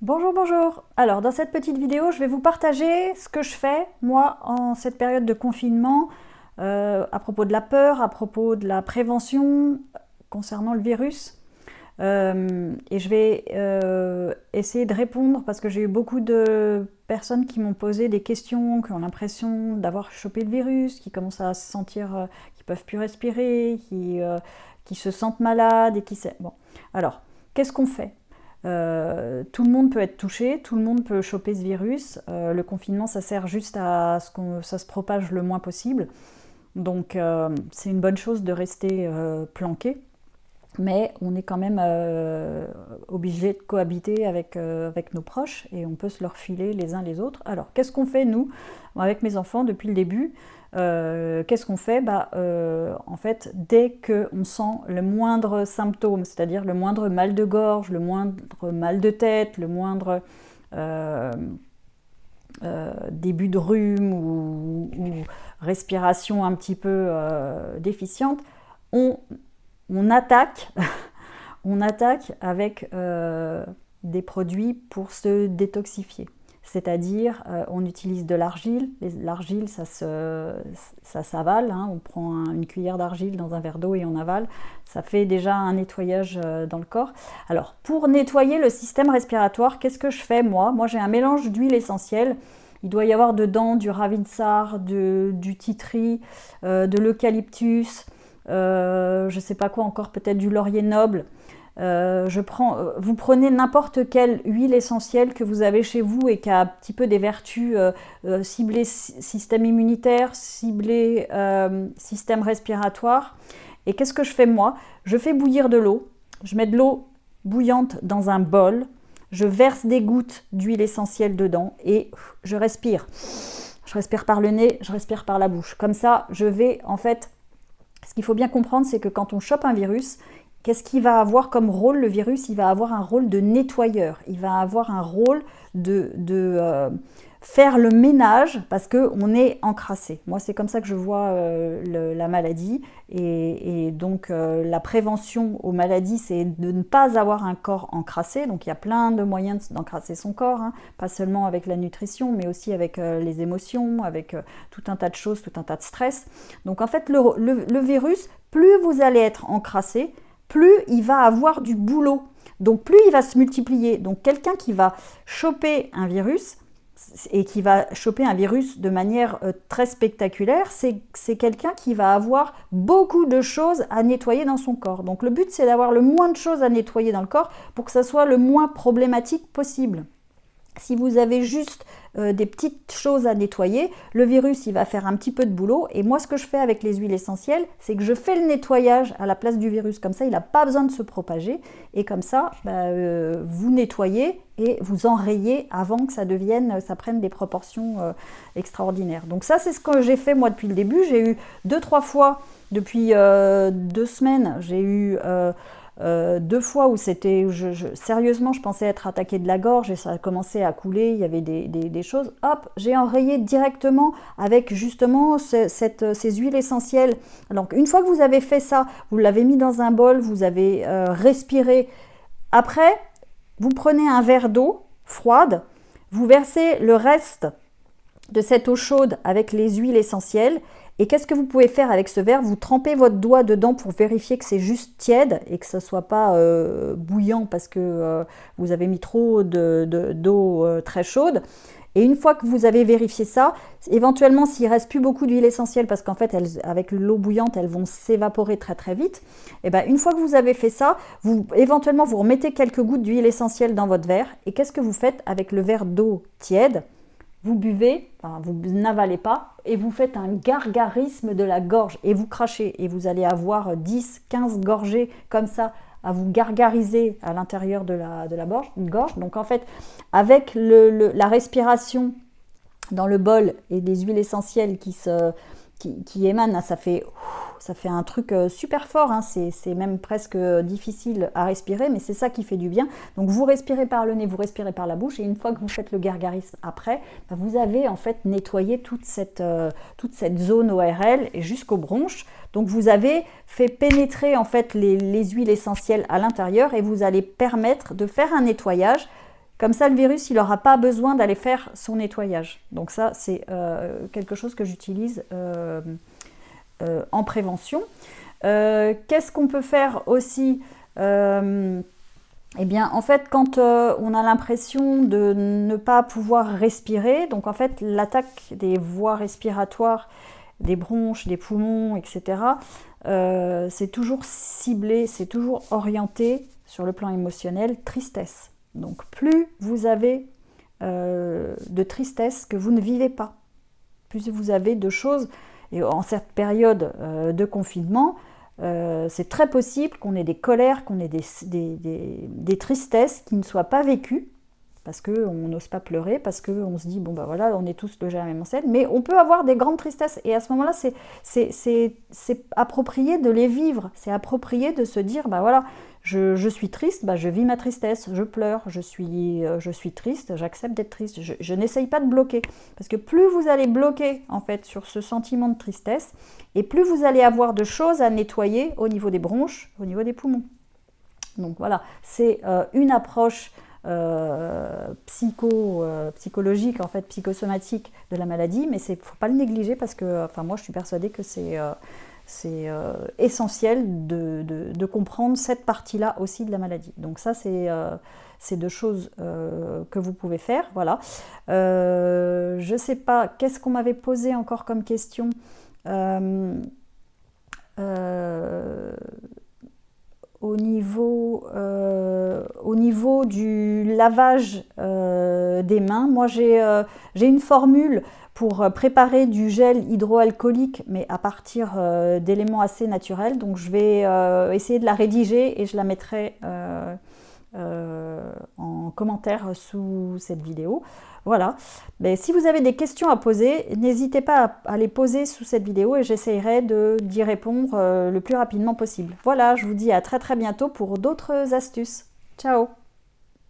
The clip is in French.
Bonjour, bonjour. Alors, dans cette petite vidéo, je vais vous partager ce que je fais, moi, en cette période de confinement, à propos de la peur, à propos de la prévention concernant le virus. Et je vais essayer de répondre parce que j'ai eu beaucoup de personnes qui m'ont posé des questions, qui ont l'impression d'avoir chopé le virus, qui commencent à se sentir, qui peuvent plus respirer, qui se sentent malades et Bon, alors, qu'est-ce qu'on fait? Tout le monde peut être touché, tout le monde peut choper ce virus. Le confinement, ça sert juste à ce que ça se propage le moins possible. Donc, c'est une bonne chose de rester planqué. Mais on est quand même obligé de cohabiter avec nos proches et on peut se leur filer les uns les autres. Alors, qu'est-ce qu'on fait, nous, avec mes enfants, depuis le début? Qu'est-ce qu'on fait? En fait, dès qu'on sent le moindre symptôme, c'est-à-dire le moindre mal de gorge, le moindre mal de tête, le moindre début de rhume ou respiration un petit peu déficiente, on attaque, on attaque avec des produits pour se détoxifier. C'est-à-dire, on utilise de l'argile. L'argile, ça s'avale. Hein. On prend une cuillère d'argile dans un verre d'eau et on avale. Ça fait déjà un nettoyage dans le corps. Alors, pour nettoyer le système respiratoire, qu'est-ce que je fais, moi? Moi, j'ai un mélange d'huile essentielle. Il doit y avoir dedans du ravinsar, du tea tree, de l'eucalyptus, je ne sais pas quoi encore, peut-être du laurier noble. Vous prenez n'importe quelle huile essentielle que vous avez chez vous et qui a un petit peu des vertus ciblées système immunitaire, ciblées système respiratoire. Et qu'est-ce que je fais moi? Je fais bouillir de l'eau, je mets de l'eau bouillante dans un bol, je verse des gouttes d'huile essentielle dedans et je respire. Je respire par le nez, je respire par la bouche. Comme ça, je vais en fait... Ce qu'il faut bien comprendre, c'est que quand on chope un virus, qu'est-ce qu'il va avoir comme rôle, le virus? Il va avoir un rôle de nettoyeur. Il va avoir un rôle de faire le ménage parce qu'on est encrassé. Moi, c'est comme ça que je vois la maladie. Et donc, la prévention aux maladies, c'est de ne pas avoir un corps encrassé. Donc, il y a plein de moyens d'encrasser son corps, hein. Pas seulement avec la nutrition, mais aussi avec les émotions, avec tout un tas de choses, tout un tas de stress. Donc, en fait, le virus, plus vous allez être encrassé, plus il va avoir du boulot. Donc, plus il va se multiplier. Donc, quelqu'un qui va choper un virus et qui va choper un virus de manière très spectaculaire, c'est quelqu'un qui va avoir beaucoup de choses à nettoyer dans son corps. Donc, le but, c'est d'avoir le moins de choses à nettoyer dans le corps pour que ça soit le moins problématique possible. Si vous avez juste des petites choses à nettoyer, le virus, il va faire un petit peu de boulot. Et moi, ce que je fais avec les huiles essentielles, c'est que je fais le nettoyage à la place du virus. Comme ça, il n'a pas besoin de se propager. Et comme ça, vous nettoyez et vous enrayez avant que ça prenne des proportions extraordinaires. Donc ça, c'est ce que j'ai fait moi depuis le début. J'ai eu 2-3 fois, depuis 2 semaines, j'ai eu... 2 fois où c'était, sérieusement, je pensais être attaquée de la gorge et ça a commencé à couler, il y avait des choses. Hop, j'ai enrayé directement avec justement ces huiles essentielles. Donc, une fois que vous avez fait ça, vous l'avez mis dans un bol, vous avez respiré. Après, vous prenez un verre d'eau froide, vous versez le reste de cette eau chaude avec les huiles essentielles. Et qu'est-ce que vous pouvez faire avec ce verre? Vous trempez votre doigt dedans pour vérifier que c'est juste tiède et que ce ne soit pas bouillant parce que vous avez mis trop d'eau très chaude. Et une fois que vous avez vérifié ça, éventuellement s'il ne reste plus beaucoup d'huile essentielle, parce qu'en fait avec l'eau bouillante, elles vont s'évaporer très très vite, et une fois que vous avez fait ça, éventuellement vous remettez quelques gouttes d'huile essentielle dans votre verre. Et qu'est-ce que vous faites avec le verre d'eau tiède? Vous buvez, enfin, vous n'avalez pas, et vous faites un gargarisme de la gorge, et vous crachez, et vous allez avoir 10-15 gorgées comme ça, à vous gargariser à l'intérieur de la gorge. Donc en fait, avec la respiration dans le bol et des huiles essentielles qui émanent, ça fait un truc super fort, hein. C'est même presque difficile à respirer, mais c'est ça qui fait du bien. Donc vous respirez par le nez, vous respirez par la bouche, et une fois que vous faites le gargarisme après, vous avez en fait nettoyé toute cette zone ORL et jusqu'aux bronches. Donc vous avez fait pénétrer en fait les huiles essentielles à l'intérieur, et vous allez permettre de faire un nettoyage Comme ça, le virus, il n'aura pas besoin d'aller faire son nettoyage. Donc ça, c'est quelque chose que j'utilise en prévention. Qu'est-ce qu'on peut faire aussi? Eh bien, en fait, quand on a l'impression de ne pas pouvoir respirer, donc en fait, l'attaque des voies respiratoires, des bronches, des poumons, etc., c'est toujours ciblé, c'est toujours orienté sur le plan émotionnel, tristesse. Donc, plus vous avez de tristesse que vous ne vivez pas, plus vous avez de choses, et en cette période de confinement, c'est très possible qu'on ait des colères, qu'on ait des tristesses qui ne soient pas vécues, parce qu'on n'ose pas pleurer, parce qu'on se dit, bon ben voilà, on est tous logés à la même enseigne, mais on peut avoir des grandes tristesses, et à ce moment-là, c'est approprié de les vivre, c'est approprié de se dire, ben voilà, je suis triste, ben je vis ma tristesse, je pleure, je suis triste, j'accepte d'être triste, je n'essaye pas de bloquer, parce que plus vous allez bloquer, en fait, sur ce sentiment de tristesse, et plus vous allez avoir de choses à nettoyer au niveau des bronches, au niveau des poumons. Donc voilà, c'est une approche psychologique, en fait, psychosomatique de la maladie, mais il ne faut pas le négliger parce que, enfin, moi je suis persuadée que c'est essentiel de comprendre cette partie-là aussi de la maladie. Donc ça, c'est deux choses que vous pouvez faire, voilà. Je ne sais pas, qu'est-ce qu'on m'avait posé encore comme question? Au niveau du lavage des mains, moi j'ai une formule pour préparer du gel hydroalcoolique, mais à partir d'éléments assez naturels. Donc je vais essayer de la rédiger et je la mettrai en commentaire sous cette vidéo. Voilà. Mais si vous avez des questions à poser, n'hésitez pas à les poser sous cette vidéo et j'essayerai d'y répondre le plus rapidement possible. Voilà, je vous dis à très bientôt pour d'autres astuces. Ciao!